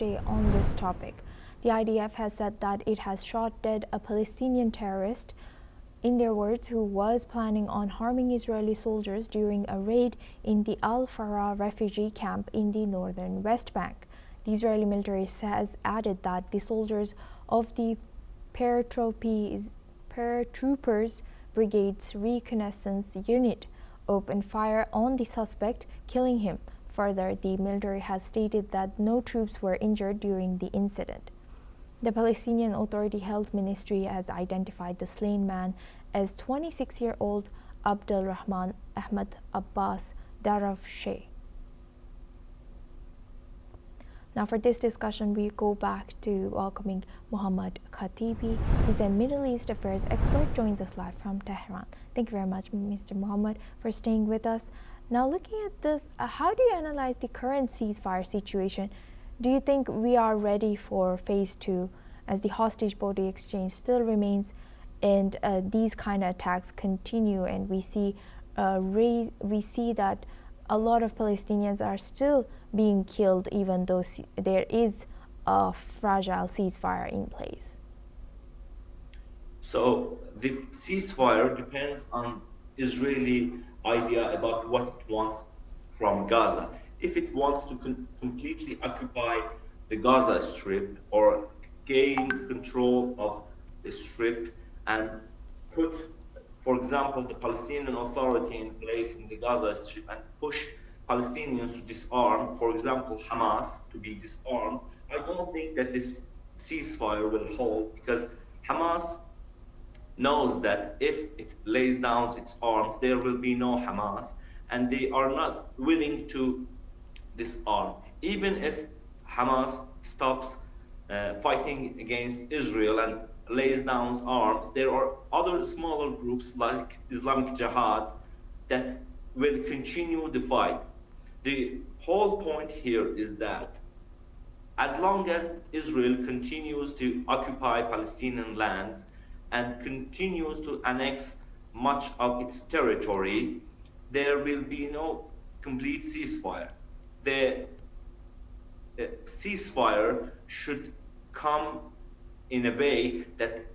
On this topic. The IDF has said that it has shot dead a Palestinian terrorist, in their words, who was planning on harming Israeli soldiers during a raid in the Al-Faraa refugee camp in the northern West Bank. The Israeli military has added that the soldiers of the paratroopers Brigade's reconnaissance unit opened fire on the suspect, killing him. Further, the military has stated that no troops were injured during the incident. The Palestinian Authority Health Ministry has identified the slain man as 26-year-old Abdul Rahman Ahmad Abbas Darafsheh. Now for this discussion, we go back to welcoming Mohammad Khatibi. He's a Middle East affairs expert, joins us live from Tehran. Thank you very much, Mr. Mohammad, for staying with us. Now looking at this, how do you analyze the current ceasefire situation? Do you think we are ready for phase 2 as the hostage body exchange still remains and these kind of attacks continue, and we see that a lot of Palestinians are still being killed even though there is a fragile ceasefire in place? So the ceasefire depends on Israeli idea about what it wants from Gaza. If it wants to completely occupy the Gaza Strip or gain control of the Strip and put, for example, the Palestinian Authority in place in the Gaza Strip and push Palestinians to disarm, for example, Hamas to be disarmed, I don't think that this ceasefire will hold, because Hamas knows that if it lays down its arms, there will be no Hamas, and they are not willing to disarm. Even if Hamas stops fighting against Israel and lays down arms, there are other smaller groups like Islamic Jihad that will continue the fight. The whole point here is that as long as Israel continues to occupy Palestinian lands and continues to annex much of its territory, there will be no complete ceasefire. The ceasefire should come in a way that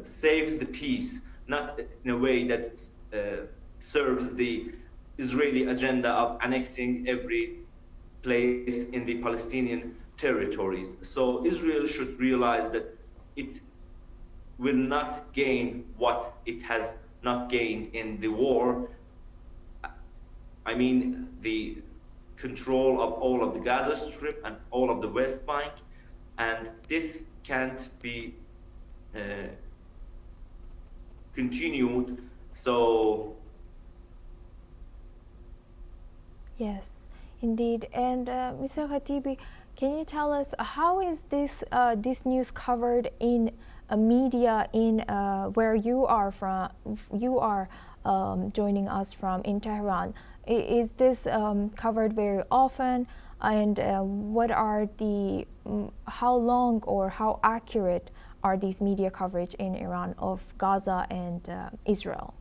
saves the peace, not in a way that serves the Israeli agenda of annexing every place in the Palestinian territories. So Israel should realize that it will not gain what it has not gained in the war. I mean, the control of all of the Gaza Strip and all of the West Bank, and this can't be continued. So yes, indeed. And Mr. Khatibi, can you tell us how is this news covered in media in where you are from? You are joining us from in Tehran. Is this covered very often? And what are the how long or how accurate are these media coverage in Iran of Gaza and Israel?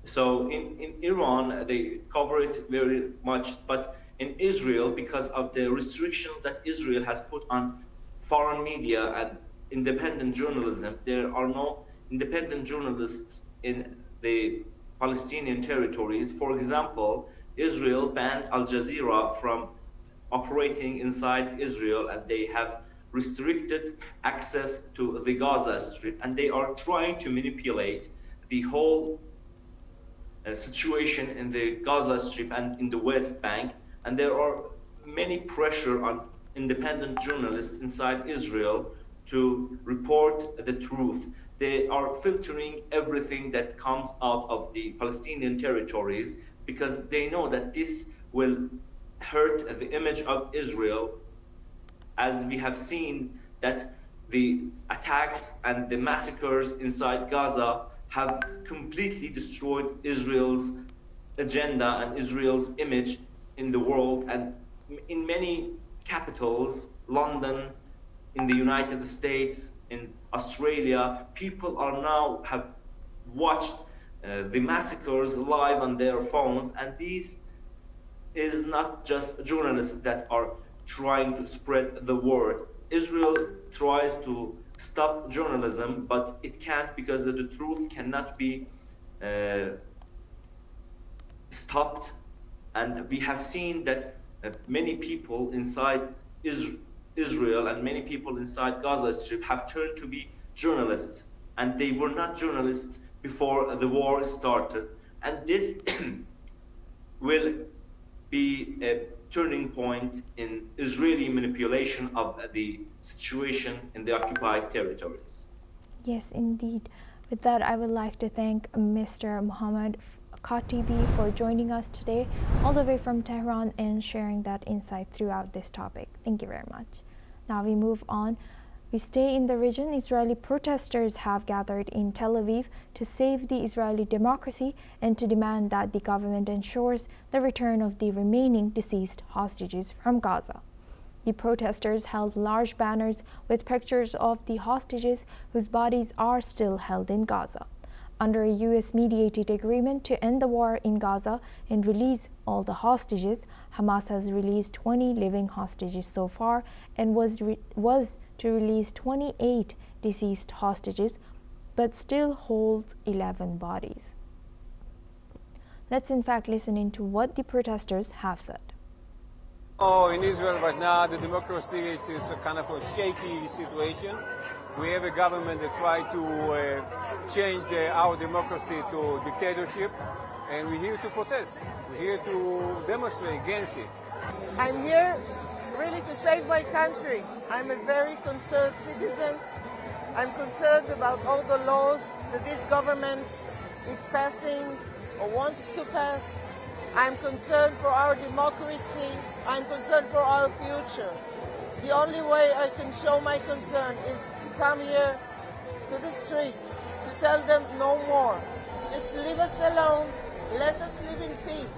So in Iran, they cover it very much, but in Israel, because of the restrictions that Israel has put on foreign media and independent journalism, there are no independent journalists in the Palestinian territories. For example, Israel banned Al Jazeera from operating inside Israel, and they have restricted access to the Gaza Strip, and they are trying to manipulate the whole situation in the Gaza Strip and in the West Bank, and there are many pressure on independent journalists inside Israel to report the truth. They are filtering everything that comes out of the Palestinian territories because they know that this will hurt the image of Israel, as we have seen that the attacks and the massacres inside Gaza have completely destroyed Israel's agenda and Israel's image in the world. And in many capitals, London, in the United States, in Australia, people are now have watched the massacres live on their phones, and these is not just journalists that are trying to spread the word. Israel tries to stop journalism, but it can't, because the truth cannot be stopped. And we have seen that many people inside Israel and many people inside Gaza Strip have turned to be journalists, and they were not journalists before the war started. And this will be a turning point in Israeli manipulation of the situation in the occupied territories. Yes, indeed. With that, I would like to thank Mr. Mohammed Khatibi for joining us today, all the way from Tehran, and sharing that insight throughout this topic. Thank you very much. Now we move on. We stay in the region. Israeli protesters have gathered in Tel Aviv to save the Israeli democracy and to demand that the government ensures the return of the remaining deceased hostages from Gaza. The protesters held large banners with pictures of the hostages whose bodies are still held in Gaza. Under a U.S.-mediated agreement to end the war in Gaza and release all the hostages, Hamas has released 20 living hostages so far and was to release 28 deceased hostages, but still holds 11 bodies. Let's in fact listen into what the protesters have said. Oh, in Israel right now, the democracy is a kind of a shaky situation. We have a government that tries to change our democracy to dictatorship, and we're here to protest. We're here to demonstrate against it. I'm here really to save my country. I'm a very concerned citizen. I'm concerned about all the laws that this government is passing or wants to pass. I'm concerned for our democracy. I'm concerned for our future. The only way I can show my concern is to come here to the street to tell them no more. Just leave us alone. Let us live in peace.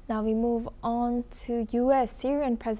Now we move on to U.S. Syrian President